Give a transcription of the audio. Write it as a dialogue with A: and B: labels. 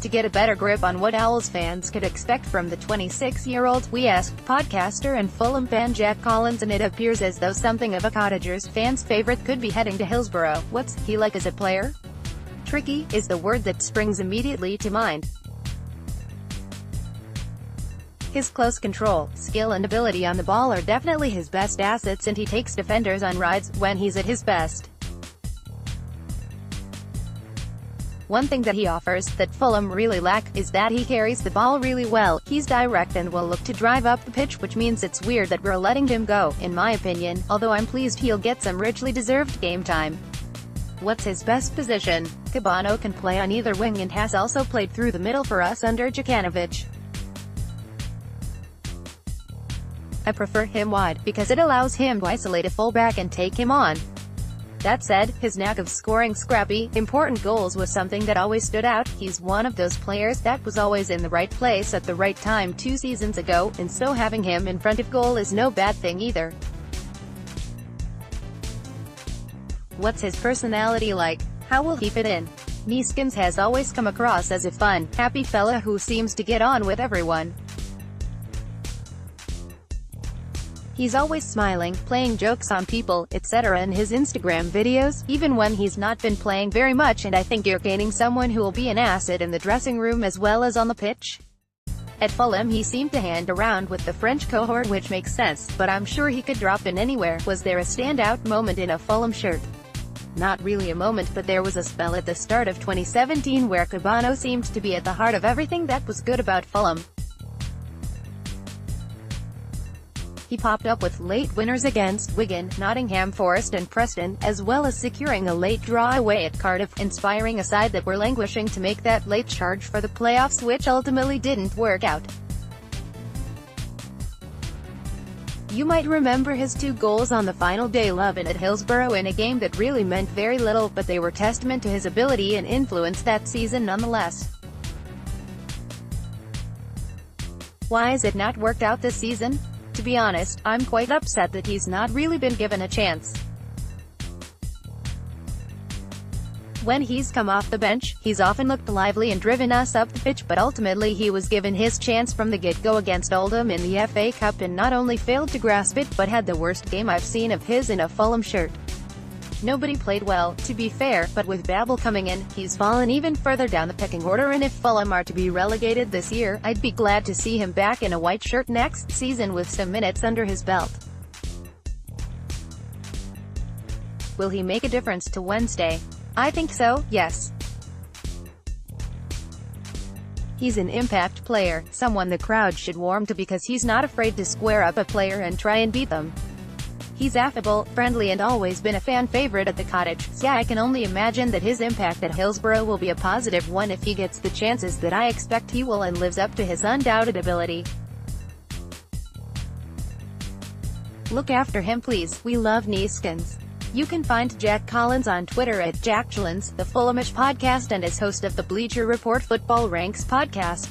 A: To get a better grip on what Owls fans could expect from the 26-year-old, we asked podcaster and Fulham fan Jack Collins, and it appears as though something of a Cottagers fan's favourite could be heading to Hillsborough. What's he like as a player? Tricky is the word that springs immediately to mind. His close control, skill and ability on the ball are definitely his best assets, and he takes defenders on rides when he's at his best. One thing that he offers, that Fulham really lack, is that he carries the ball really well. He's direct and will look to drive up the pitch, which means it's weird that we're letting him go, in my opinion, although I'm pleased he'll get some richly deserved game time. What's his best position? Kebano can play on either wing and has also played through the middle for us under Jokanovic. I prefer him wide, because it allows him to isolate a fullback and take him on. That said, his knack of scoring scrappy, important goals was something that always stood out. He's one of those players that was always in the right place at the right time 2 seasons ago, and so having him in front of goal is no bad thing either. What's his personality like? How will he fit in? Neeskens has always come across as a fun, happy fella who seems to get on with everyone. He's always smiling, playing jokes on people, etc. in his Instagram videos, even when he's not been playing very much, and I think you're gaining someone who will be an asset in the dressing room as well as on the pitch. At Fulham he seemed to hand around with the French cohort, which makes sense, but I'm sure he could drop in anywhere. Was there a standout moment in a Fulham shirt? Not really a moment, but there was a spell at the start of 2017 where Kebano seemed to be at the heart of everything that was good about Fulham. He popped up with late winners against Wigan, Nottingham Forest and Preston, as well as securing a late draw away at Cardiff, inspiring a side that were languishing to make that late charge for the playoffs, which ultimately didn't work out. You might remember his 2 goals on the final day and at Hillsborough in a game that really meant very little, but they were testament to his ability and influence that season nonetheless. Why has it not worked out this season? To be honest, I'm quite upset that he's not really been given a chance. When he's come off the bench, he's often looked lively and driven us up the pitch, but ultimately he was given his chance from the get-go against Oldham in the FA Cup and not only failed to grasp it, but had the worst game I've seen of his in a Fulham shirt. Nobody played well, to be fair, but with Babel coming in, he's fallen even further down the pecking order, and if Fulham are to be relegated this year, I'd be glad to see him back in a white shirt next season with some minutes under his belt. Will he make a difference to Wednesday? I think so, yes. He's an impact player, someone the crowd should warm to because he's not afraid to square up a player and try and beat them. He's affable, friendly and always been a fan favorite at the Cottagers. Yeah, I can only imagine that his impact at Hillsborough will be a positive one if he gets the chances that I expect he will and lives up to his undoubted ability. Look after him please, we love Neeskens. You can find Jack Collins on Twitter at JackChollins, the Fulhamish podcast, and as host of the Bleacher Report Football Ranks podcast.